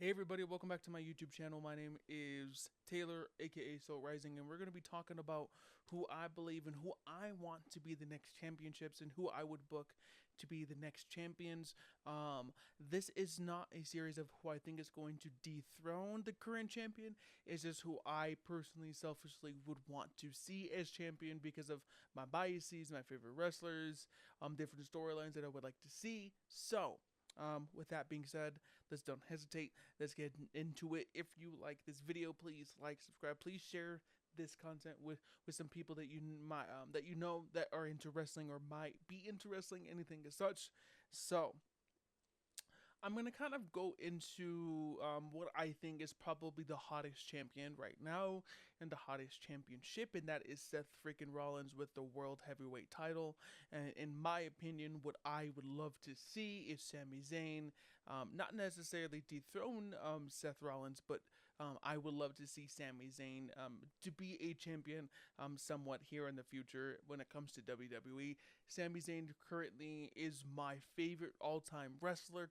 Hey everybody, welcome back to my YouTube channel. My name is Taylor, aka Soul Rising, and we're going to be talking about who I believe and who I want to be the next championships and who I would book to be the next champions. This is not a series of who I think is going to dethrone the current champion. It's just who I personally, selfishly would want to see as champion because of my biases, my favorite wrestlers, different storylines that I would like to see. With that being said, let's don't hesitate. Let's get into it. If you like this video, please like, subscribe. Please share this content with some people that you might that you know that are into wrestling or might be into wrestling, anything as such. So I'm going to kind of go into what I think is probably the hottest champion right now and the hottest championship, and that is Seth freaking Rollins with the World Heavyweight title. And in my opinion, what I would love to see is Sami Zayn, not necessarily dethrone Seth Rollins, but I would love to see Sami Zayn to be a champion somewhat here in the future when it comes to WWE. Sami Zayn currently is my favorite all-time wrestler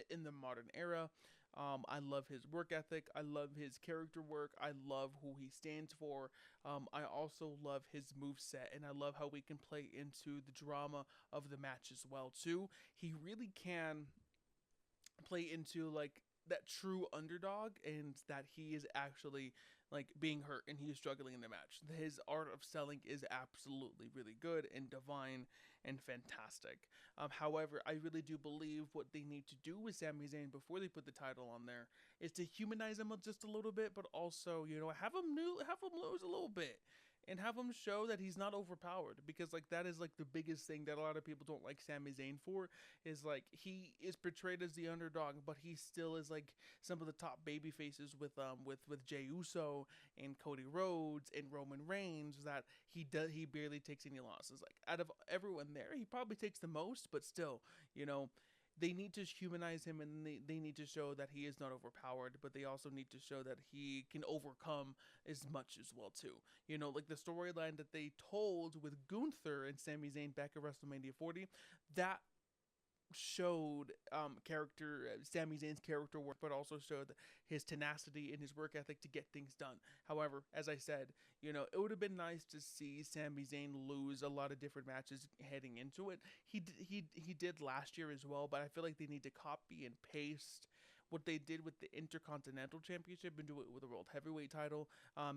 in the modern era. I love his work ethic. I love his character work. I love who he stands for. I also love his move set, and I love how we can play into the drama of the match as well too. He really can play into like that true underdog and that he is actually like being hurt and he's struggling in the match. His art of selling is absolutely really good and divine and fantastic. However, I really do believe what they need to do with Sami Zayn before they put the title on there is to humanize him just a little bit, but also have him lose a little bit and have him show that he's not overpowered, because like that is like the biggest thing that a lot of people don't like Sami Zayn for, is like he is portrayed as the underdog, but he still is like some of the top baby faces with Jey Uso and Cody Rhodes and Roman Reigns, that he barely takes any losses. Like out of everyone there, he probably takes the most, but still, you know, they need to humanize him, and they need to show that he is not overpowered, but they also need to show that he can overcome as much as well too. Like the storyline that they told with Gunther and Sami Zayn back at WrestleMania 40, that showed character Sami Zayn's character work, but also showed his tenacity and his work ethic to get things done. However, as I said, it would have been nice to see Sami Zayn lose a lot of different matches heading into it. He did last year as well, but I feel like they need to copy and paste what they did with the Intercontinental Championship and do it with the World Heavyweight title.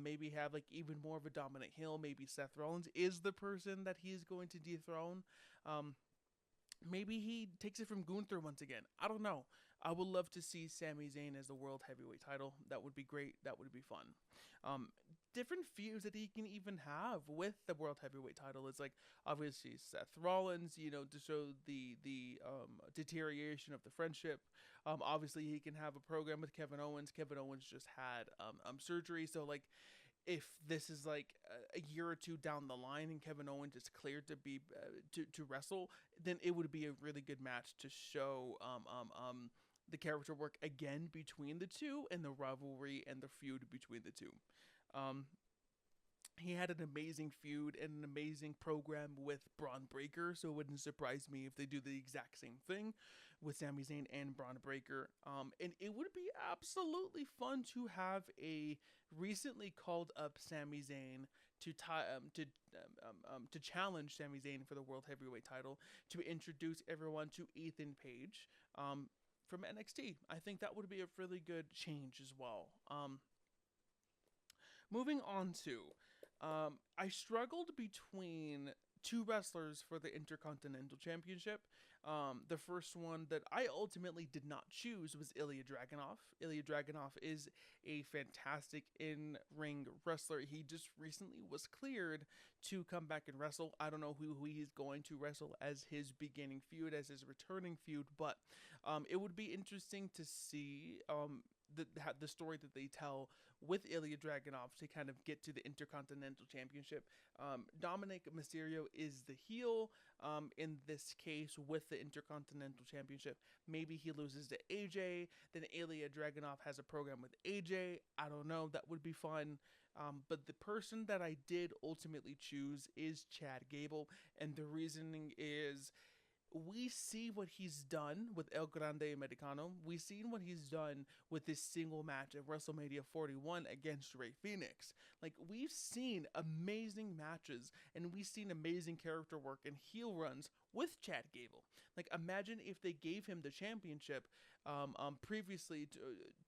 Maybe have like even more of a dominant heel. Maybe Seth Rollins is the person that he is going to dethrone. Maybe he takes it from Gunther once again. I don't know. I would love to see Sami Zayn as the World Heavyweight title. That would be great. That would be fun. Different feuds that he can even have with the World Heavyweight title is like obviously Seth Rollins, to show the deterioration of the friendship. Obviously he can have a program with Kevin Owens. Kevin Owens just had surgery, so like if this is like a year or two down the line and Kevin Owens is cleared to be to wrestle, then it would be a really good match to show the character work again between the two and the rivalry and the feud between the two. He had an amazing feud and an amazing program with Braun Breaker, so it wouldn't surprise me if they do the exact same thing with Sami Zayn and Braun Breaker. And it would be absolutely fun to have a recently called up Sami Zayn to challenge Sami Zayn for the World Heavyweight title, to introduce everyone to Ethan Page from NXT. I think that would be a really good change as well. Moving on to, I struggled between two wrestlers for the Intercontinental Championship. The first one that I ultimately did not choose was Ilya Dragunov. Ilya Dragunov is a fantastic in-ring wrestler. He just recently was cleared to come back and wrestle. I don't know who he's going to wrestle as his beginning feud, as his returning feud, but it would be interesting to see the story that they tell with Ilya Dragunov to kind of get to the Intercontinental Championship. Dominic Mysterio is the heel in this case with the Intercontinental Championship. Maybe he loses to AJ, then Ilya Dragunov has a program with AJ. I don't know. That would be fun. But the person that I did ultimately choose is Chad Gable, and the reasoning is we see what he's done with El Grande Americano. We've seen what he's done with this single match at WrestleMania 41 against Rey Fenix. Like, we've seen amazing matches and we've seen amazing character work and heel runs with Chad Gable. Like, imagine if they gave him the championship previously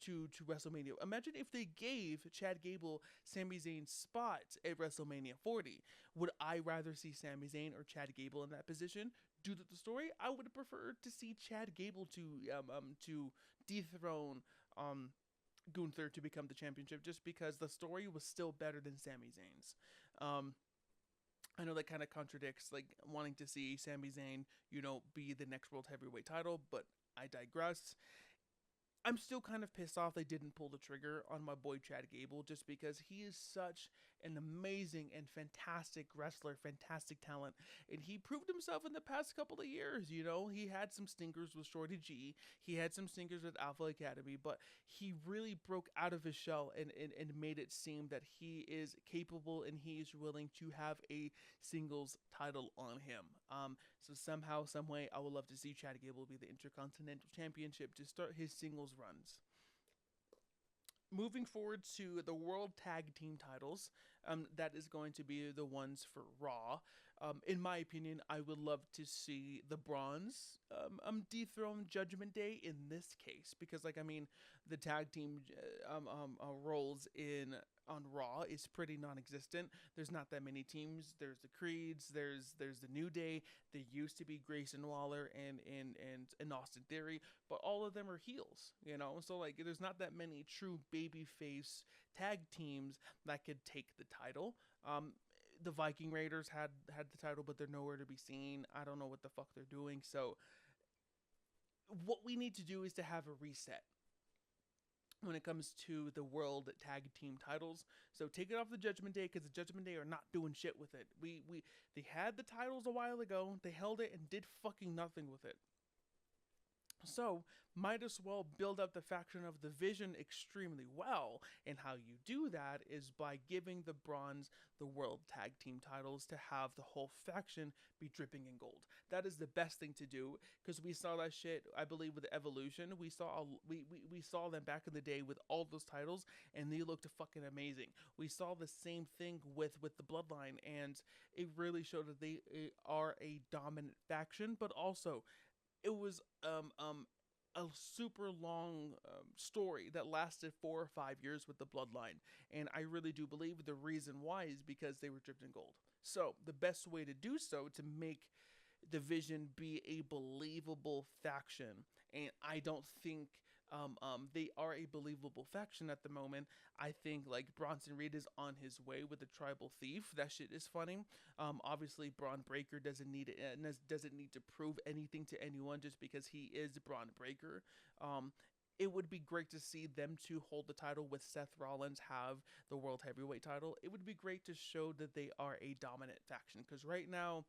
to WrestleMania. Imagine if they gave Chad Gable Sami Zayn's spot at WrestleMania 40. Would I rather see Sami Zayn or Chad Gable in that position? Due to the story, I would prefer to see Chad Gable to dethrone Gunther to become the championship, just because the story was still better than Sami Zayn's. I know that kind of contradicts like wanting to see Sami Zayn, be the next world heavyweight title, but I digress. I'm still kind of pissed off they didn't pull the trigger on my boy Chad Gable, just because he is such an amazing and fantastic wrestler, fantastic talent, and he proved himself in the past couple of years. He had some stinkers with Shorty G, he had some stinkers with Alpha Academy, but he really broke out of his shell and made it seem that he is capable and he is willing to have a singles title on him. So somehow, some way, I would love to see Chad Gable be the Intercontinental Championship to start his singles runs. Moving forward to the World Tag Team titles, that is going to be the ones for Raw. In my opinion, I would love to see the Bronze dethrone Judgment Day in this case, because the tag team roles on Raw is pretty non-existent. There's not that many teams. There's the Creeds. There's the New Day. There used to be Grayson Waller and Austin Theory, but all of them are heels. So there's not that many true babyface tag teams that could take the title. The Viking Raiders had the title, but they're nowhere to be seen. I don't know what the fuck they're doing. So what we need to do is to have a reset when it comes to the World Tag Team titles. So take it off the Judgment Day, because the Judgment Day are not doing shit with it. They had the titles a while ago. They held it and did fucking nothing with it. So, might as well build up the faction of the Vision extremely well, and how you do that is by giving the Bronze the World Tag Team titles to have the whole faction be dripping in gold. That is the best thing to do, because we saw that shit, I believe, with Evolution. We saw them back in the day with all those titles, and they looked fucking amazing. We saw the same thing with the Bloodline, and it really showed that they are a dominant faction, but also it was a super long story that lasted 4 or 5 years with the Bloodline, and I really do believe the reason why is because they were dripped in gold. So the best way to do so, to make the Vision be a believable faction, and I don't think they are a believable faction at the moment. I think Bronson Reed is on his way with the Tribal Thief. That shit is funny. Obviously Braun Breaker doesn't need to prove anything to anyone just because he is Braun Breaker. It would be great to see them two hold the title with Seth Rollins have the World Heavyweight title. It would be great to show that they are a dominant faction, because right now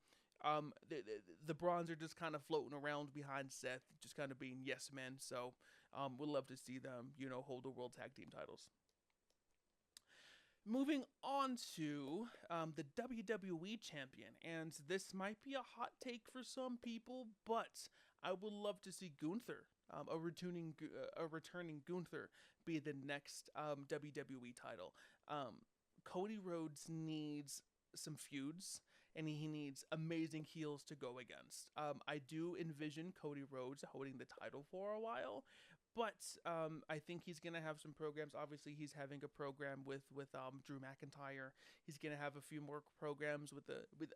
the Bronze are just kind of floating around behind Seth, just kind of being yes men. So we'd love to see them, hold the World Tag Team titles. Moving on to the WWE Champion, and this might be a hot take for some people, but I would love to see Gunther, a returning Gunther, be the next WWE title. Cody Rhodes needs some feuds, and he needs amazing heels to go against. I do envision Cody Rhodes holding the title for a while, but I think he's gonna have some programs. Obviously, he's having a program with Drew McIntyre. He's gonna have a few more programs with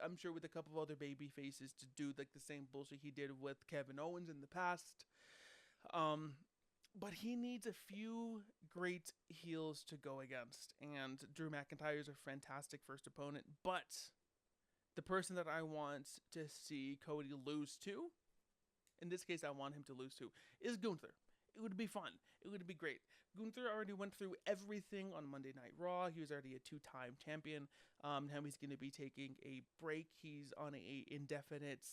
I'm sure with a couple of other baby faces to do the same bullshit he did with Kevin Owens in the past. But he needs a few great heels to go against, and Drew McIntyre is a fantastic first opponent, but the person that I want to see Cody lose to, in this case I want him to lose to, is Gunther. It would be fun. It would be great. Gunther already went through everything on Monday Night Raw. He was already a 2-time champion. Now he's going to be taking a break. He's on a indefinite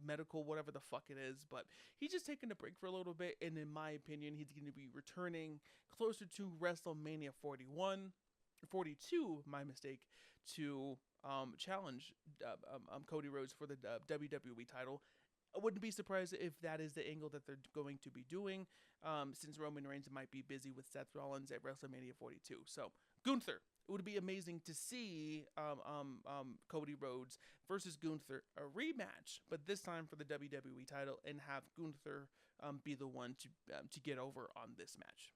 medical, whatever the fuck it is, but he's just taking a break for a little bit, and in my opinion, he's going to be returning closer to WrestleMania 42, my mistake, to challenge Cody Rhodes for the WWE title. I wouldn't be surprised if that is the angle that they're going to be doing, since Roman Reigns might be busy with Seth Rollins at WrestleMania 42. So, Gunther. It would be amazing to see Cody Rhodes versus Gunther, a rematch, but this time for the WWE title, and have Gunther be the one to get over on this match.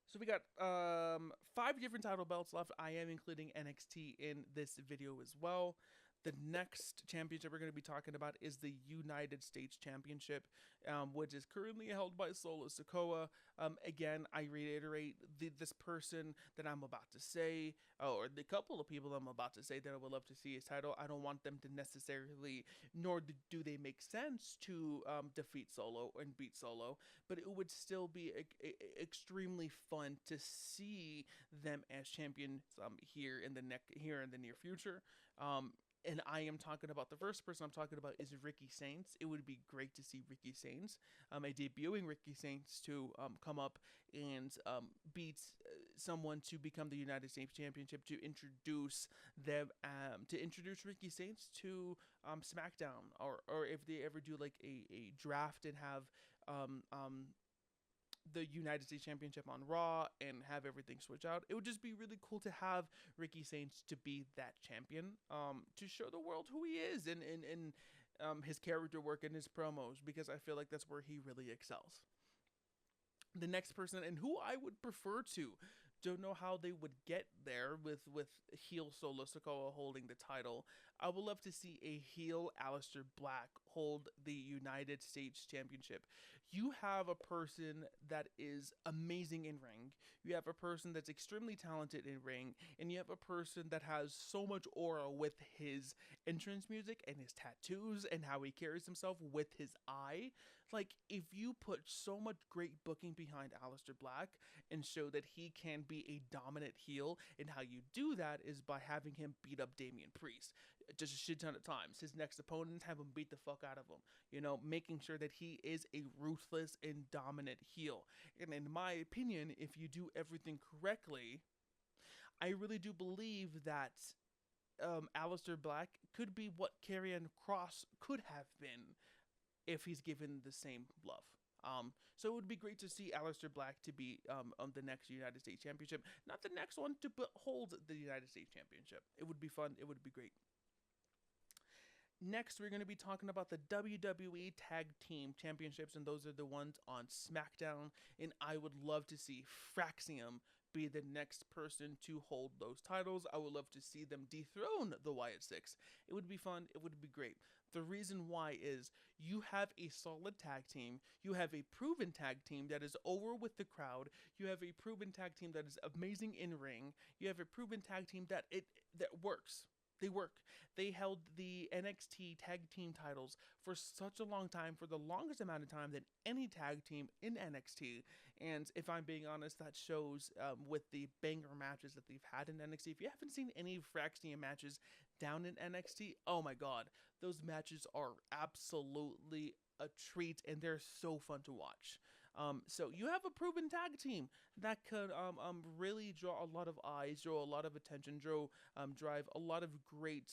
So we got 5 different title belts left. I am including NXT in this video as well. The next championship we're going to be talking about is the United States Championship, which is currently held by Solo Sikoa. Again, I reiterate, this person that I'm about to say, or the couple of people I'm about to say that I would love to see his title, I don't want them to necessarily, nor do they make sense to defeat Solo and beat Solo, but it would still be extremely fun to see them as champions here in the near future. And I am talking about, the first person I'm talking about is Ricky Saints. It would be great to see Ricky Saints, a debuting Ricky Saints, to come up and beat someone to become the United States Championship, to introduce them, to introduce Ricky Saints to SmackDown, or if they ever do like a draft and have the United States Championship on Raw and have everything switch out. It would just be really cool to have Ricky Saints to be that champion, to show the world who he is, and his character work and his promos, because I feel like that's where he really excels. The next person, and who I would prefer to, don't know how they would get there with heel Solo Sikoa holding the title. I would love to see a heel Aleister Black hold the United States Championship. You have a person that is amazing in ring. You have a person that's extremely talented in ring, and you have a person that has so much aura with his entrance music and his tattoos and how he carries himself with his eye. Like, if you put so much great booking behind Aleister Black and show that he can be a dominant heel, and how you do that is by having him beat up Damian Priest just a shit ton of times. His next opponent, have him beat the fuck out of him. You know, making sure that he is a ruthless and dominant heel. And in my opinion, if you do everything correctly, I really do believe that Aleister Black could be what Karrion Kross could have been if he's given the same love. So it would be great to see Aleister Black to be the next United States Championship, not the next one to hold the United States Championship. It would be fun. It would be great. Next, we're going to be talking about the WWE Tag Team Championships, and those are the ones on SmackDown. And I would love to see Fraxium be the next person to hold those titles. I would love to see them dethrone the Wyatt Six. It would be fun. It would be great. The reason why is you have a solid tag team. You have a proven tag team that is over with the crowd. You have a proven tag team that is amazing in ring. You have a proven tag team that works. They work. They held the NXT tag team titles for such a long time, for the longest amount of time than any tag team in NXT. And if I'm being honest, that shows with the banger matches that they've had in NXT. If you haven't seen any Fraxium matches down in NXT, oh my god, those matches are absolutely a treat, and they're so fun to watch. So you have a proven tag team that could really draw a lot of eyes, draw a lot of attention, drive a lot of great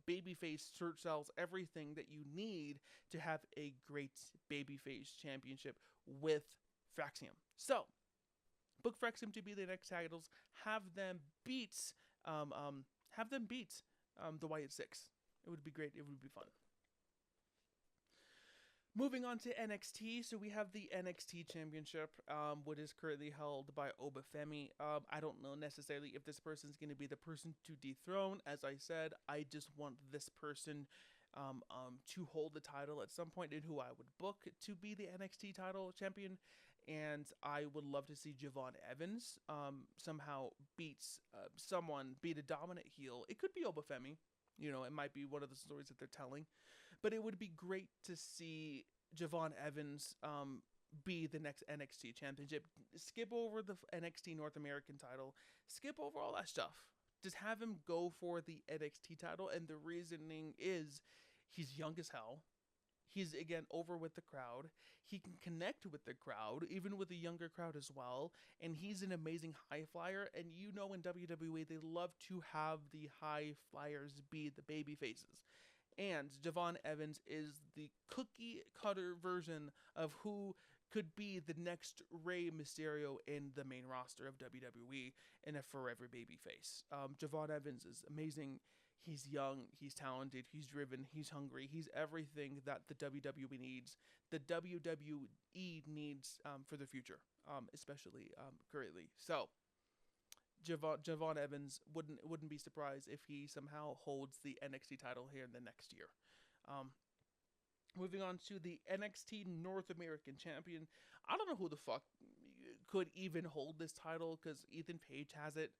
babyface search cells, everything that you need to have a great babyface championship with Fraxium. So book Fraxium to be the next titles. Have them beat the Wyatt Six. It would be great. It would be fun. Moving on to NXT, so we have the NXT Championship, what is currently held by Obafemi. I don't know necessarily if this person's going to be the person to dethrone. As I said, I just want this person to hold the title at some point, and who I would book to be the NXT title champion. And I would love to see Javon Evans somehow beat a dominant heel. It could be Obafemi. You know, it might be one of the stories that they're telling. But it would be great to see Javon Evans be the next NXT championship. Skip over the NXT North American title. Skip over all that stuff. Just have him go for the NXT title. And the reasoning is he's young as hell. He's again over with the crowd. He can connect with the crowd, even with a younger crowd as well. And he's an amazing high flyer. And you know, in WWE, they love to have the high flyers be the baby faces. And Javon Evans is the cookie cutter version of who could be the next Rey Mysterio in the main roster of WWE and a forever babyface. Javon Evans is amazing. He's young, he's talented, he's driven, he's hungry, he's everything that the WWE needs. The WWE needs for the future, especially currently. So Javon Evans wouldn't be surprised if he somehow holds the NXT title here in the next year. Um, Moving on to the NXT North American Champion. I don't know who the fuck could even hold this title because Ethan Page has it.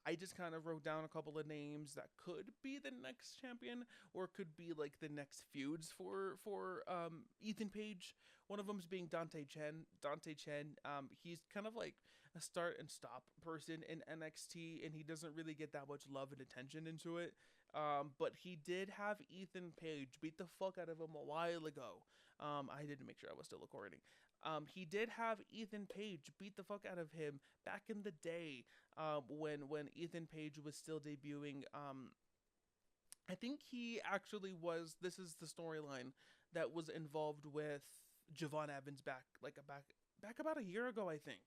I just kind of wrote down a couple of names that could be the next champion or could be like the next feuds for Ethan Page. One of them is being Dante Chen. He's kind of like a start and stop person in NXT, and he doesn't really get that much love and attention into it. But he did have Ethan Page beat the fuck out of him a while ago. I didn't make sure I was still recording. He did have Ethan Page beat the fuck out of him back in the day, when Ethan Page was still debuting. I think he actually was. This is the storyline that was involved with Javon Evans back about a year ago, I think.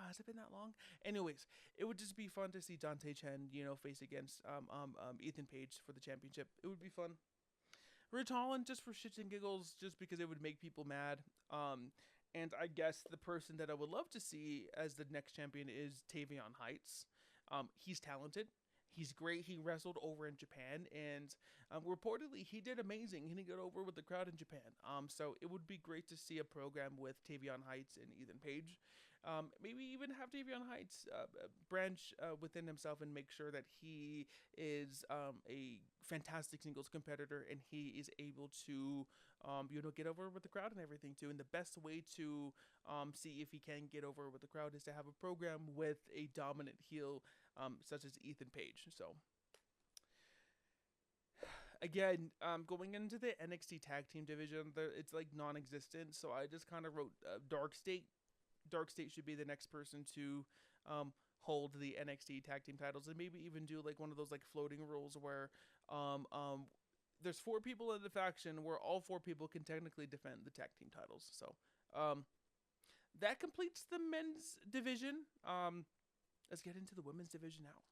Has it been that long? Anyways, it would just be fun to see Dante Chen, face against Ethan Page for the championship. It would be fun. Ridge Holland, just for shits and giggles, just because it would make people mad. And I guess the person that I would love to see as the next champion is Tavion Heights. He's talented. He's great. He wrestled over in Japan, and reportedly he did amazing. He didn't get over with the crowd in Japan. So it would be great to see a program with Tavion Heights and Ethan Page. Maybe even have Tavion Heights branch within himself and make sure that he is a fantastic singles competitor and he is able to, get over with the crowd and everything too. And the best way to see if he can get over with the crowd is to have a program with a dominant heel such as Ethan Page. So again, going into the NXT Tag Team division, it's like non-existent. So I just kind of wrote Dark State. Dark State should be the next person to hold the NXT tag team titles, and maybe even do like one of those like floating rules where there's 4 people in the faction where all 4 people can technically defend the tag team titles. So that completes the men's division. Let's get into the women's division now.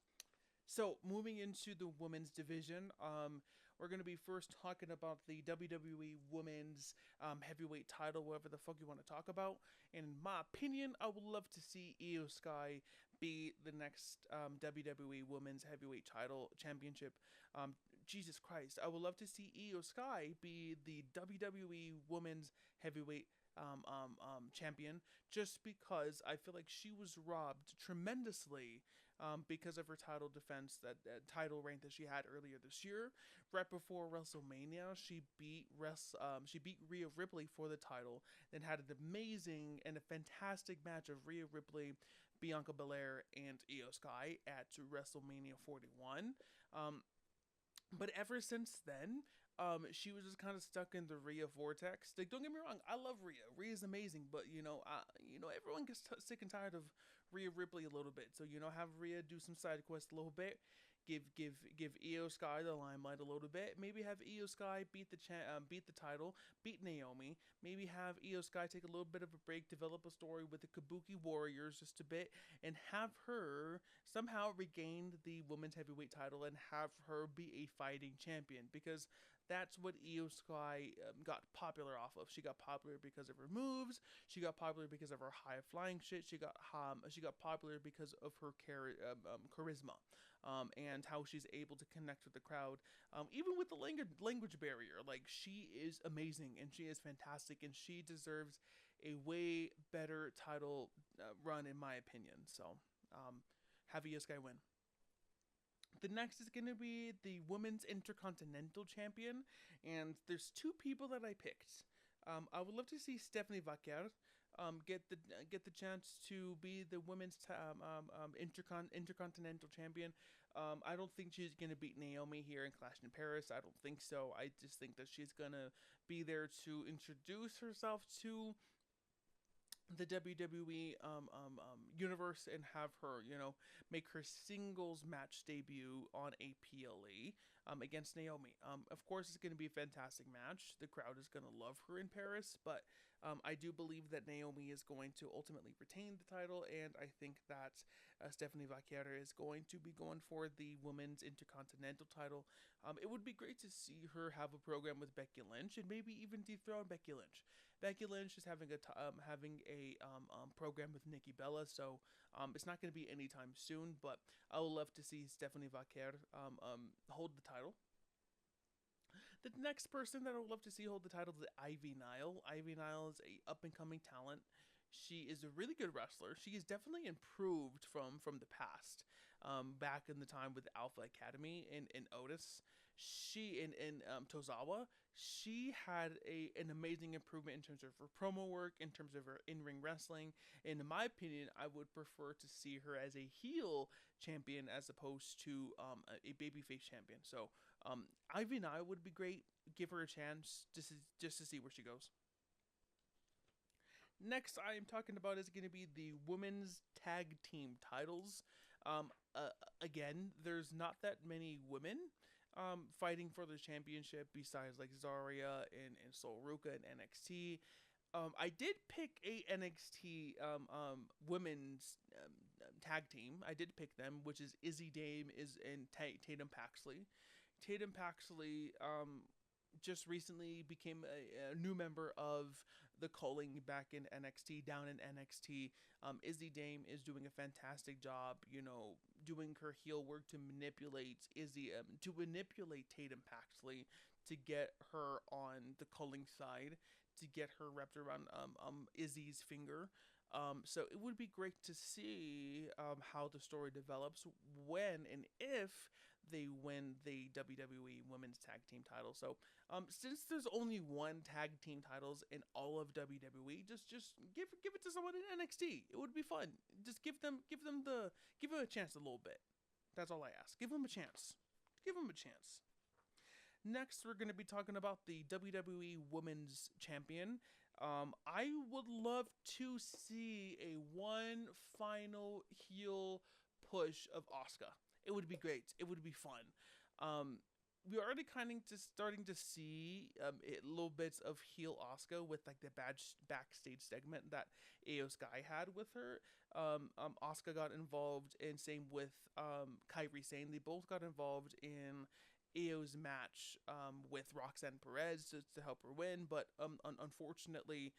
So moving into the women's division, we're going to be first talking about the WWE Women's Heavyweight title, whatever the fuck you want to talk about. And in my opinion, I would love to see Io Sky be the next WWE Women's Heavyweight title championship. Jesus Christ, I would love to see Io Sky be the WWE Women's Heavyweight champion, just because I feel like she was robbed tremendously because of her title defense, that title reign that she had earlier this year. Right before WrestleMania, she beat Rhea Ripley for the title, then had an amazing and a fantastic match of Rhea Ripley, Bianca Belair, and Io Sky at WrestleMania 41. But ever since then, she was just kind of stuck in the Rhea vortex. Like, don't get me wrong, I love Rhea. Rhea's amazing, but everyone gets sick and tired of Rhea Ripley a little bit. So have Rhea do some side quests a little bit. Give Io Sky the limelight a little bit. Maybe have Io Sky beat the title, beat Naomi. Maybe have Io Sky take a little bit of a break, develop a story with the Kabuki Warriors just a bit, and have her somehow regain the women's heavyweight title and have her be a fighting champion, because that's what Io Sky got popular off of. She got popular because of her moves. She got popular because of her high flying shit. She got popular because of her charisma. And how she's able to connect with the crowd, even with the language barrier. Like, she is amazing, and she is fantastic, and she deserves a way better title run, in my opinion. So, have Io Sky win. The next is going to be the Women's Intercontinental Champion, and there's 2 people that I picked. I would love to see Stephanie Vaquer get the chance to be the women's Intercontinental Champion. I don't think she's gonna beat Naomi here in Clash in Paris. I don't think so. I just think that she's gonna be there to introduce herself to the WWE universe and have her, make her singles match debut on a PLE against Naomi. Of course, it's going to be a fantastic match. The crowd is going to love her in Paris, but I do believe that Naomi is going to ultimately retain the title, and I think that Stephanie Vaquera is going to be going for the Women's Intercontinental title. It would be great to see her have a program with Becky Lynch and maybe even dethrone Becky Lynch. Becky Lynch is having a program with Nikki Bella, so it's not going to be anytime soon. But I would love to see Stephanie Vaquer hold the title. The next person that I would love to see hold the title is Ivy Nile. Ivy Nile is a up and coming talent. She is a really good wrestler. She is definitely improved from the past. Back in the time with Alpha Academy and Otis, she in Tozawa, she had an amazing improvement in terms of her promo work, in terms of her in ring wrestling. And in my opinion, I would prefer to see her as a heel champion as opposed to a babyface champion. So Ivy Nile would be great. Give her a chance just to see where she goes. Next, I am talking about is going to be the women's tag team titles. Again, there's not that many women fighting for the championship besides like Zarya and Sol Ruka and NXT. I did pick a NXT women's tag team. I did pick them, which is Izzy Dame is and Tatum Paxley. Tatum Paxley just recently became a new member of the Calling back in NXT, down in NXT. Izzy Dame is doing a fantastic job, doing her heel work to manipulate Tatum Paxley to get her on the Calling side, to get her wrapped around Izzy's finger. So it would be great to see how the story develops when and if they win the WWE Women's Tag Team title. So since there's only one tag team titles in all of WWE, just give it to someone in NXT. It would be fun. Just give them a chance a little bit. That's all I ask. Give them a chance. Give them a chance. Next, we're going to be talking about the WWE Women's Champion. I would love to see a one final heel push of Asuka. It would be great. It would be fun. We're already kind of just starting to see little bits of heel Asuka with like the backstage segment that Io Sky had with her. Asuka got involved, and same with Kairi Sane. They both got involved in Io's match with Roxanne Perez to help her win, but unfortunately,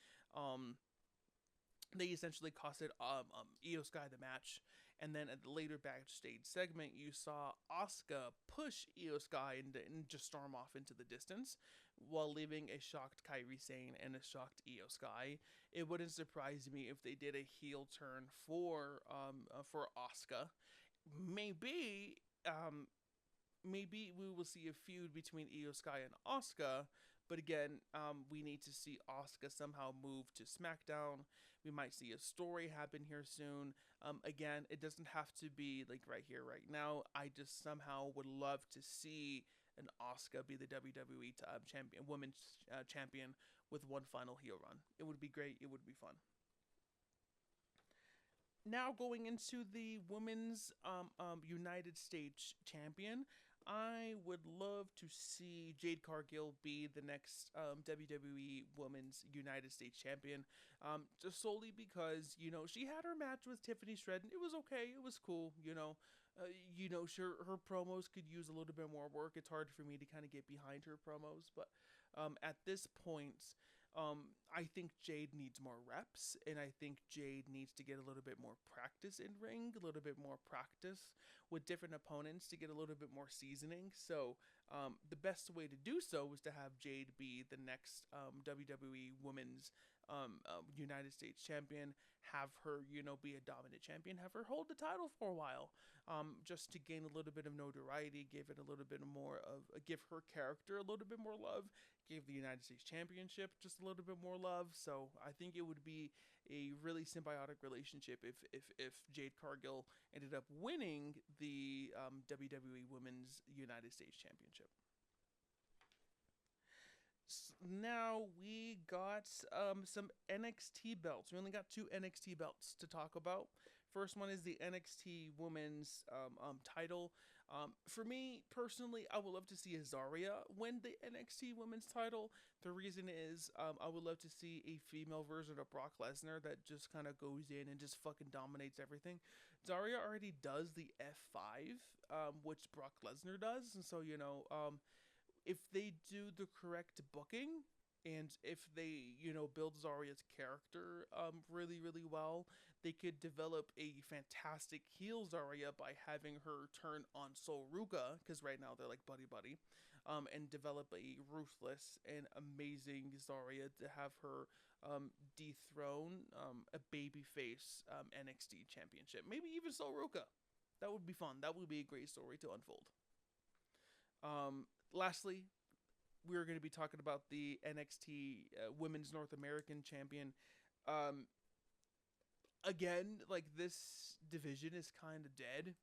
they essentially costed Io Sky the match. And then at the later backstage segment, you saw Asuka push Io Sky and just storm off into the distance, while leaving a shocked Kairi Sane and a shocked Io Sky. It wouldn't surprise me if they did a heel turn for Asuka. Maybe maybe we will see a feud between Io Sky and Asuka. But again, we need to see Asuka somehow move to SmackDown. We might see a story happen here soon. Again, it doesn't have to be like right here, right now. I just somehow would love to see an Asuka be the WWE champion, women's champion, with one final heel run. It would be great. It would be fun. Now going into the women's United States champion, I would love to see Jade Cargill be the next WWE Women's United States Champion. Just solely because she had her match with Tiffany Stratton. It was okay. It was cool. Sure, her promos could use a little bit more work. It's hard for me to kind of get behind her promos, but at this point, I think Jade needs more reps, and I think Jade needs to get a little bit more practice in ring, a little bit more practice with different opponents to get a little bit more seasoning. So the best way to do so is to have Jade be the next WWE Women's United States champion, have her, be a dominant champion, have her hold the title for a while, just to gain a little bit of notoriety, give it a little bit more of, give her character a little bit more love, give the United States Championship just a little bit more love. So I think it would be a really symbiotic relationship if Jade Cargill ended up winning the WWE Women's United States Championship. Now we got some NXT belts. We only got 2 NXT belts to talk about. First one is the NXT Women's title. For me personally, I would love to see Azaria win the NXT Women's title. The reason is I would love to see a female version of Brock Lesnar that just kind of goes in and just fucking dominates everything. Zarya already does the F5, which Brock Lesnar does, and so if they do the correct booking and if they, build Zarya's character really, really well, they could develop a fantastic heel Zarya by having her turn on Sol Ruka, because right now they're like buddy, and develop a ruthless and amazing Zarya to have her dethrone a babyface NXT championship. Maybe even Sol Ruka. That would be fun. That would be a great story to unfold. Lastly, we're going to be talking about the NXT Women's North American Champion. Again, like, this division is kind of dead.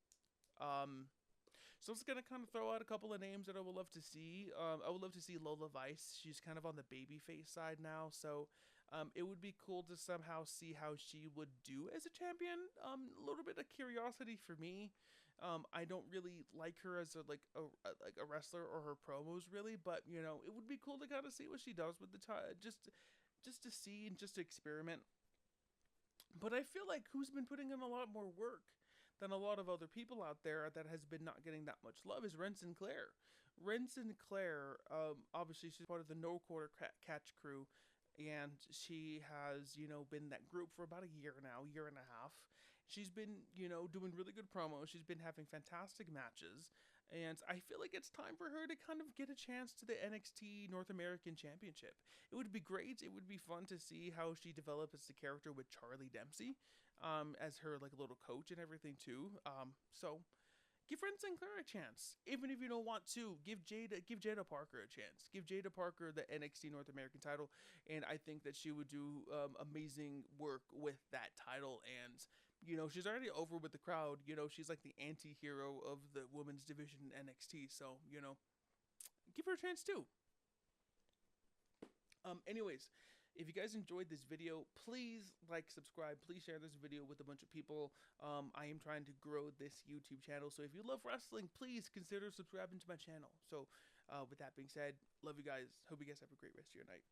So it's going to kind of throw out a couple of names that I would love to see. I would love to see Lola Vice. She's kind of on the babyface side now, so it would be cool to somehow see how she would do as a champion. A little bit of curiosity for me. I don't really like her as a wrestler or her promos really, but it would be cool to kind of see what she does with the just to see and just to experiment. But I feel like who's been putting in a lot more work than a lot of other people out there that has been not getting that much love is Ren Sinclair. Ren Sinclair, obviously she's part of the No Quarter Catch crew, and she has, been in that group for about a year now, year and a half. She's been, doing really good promos. She's been having fantastic matches. And I feel like it's time for her to kind of get a chance to the NXT North American Championship. It would be great. It would be fun to see how she develops the character with Charlie Dempsey as her little coach and everything too. So give Ren Sinclair a chance. Even if you don't want to, give Jada Parker a chance. Give Jada Parker the NXT North American title. And I think that she would do amazing work with that title. And she's already over with the crowd. She's like the anti-hero of the women's division in NXT. So, give her a chance too. Anyways, if you guys enjoyed this video, please subscribe. Please share this video with a bunch of people. I am trying to grow this YouTube channel. So if you love wrestling, please consider subscribing to my channel. So with that being said, love you guys. Hope you guys have a great rest of your night.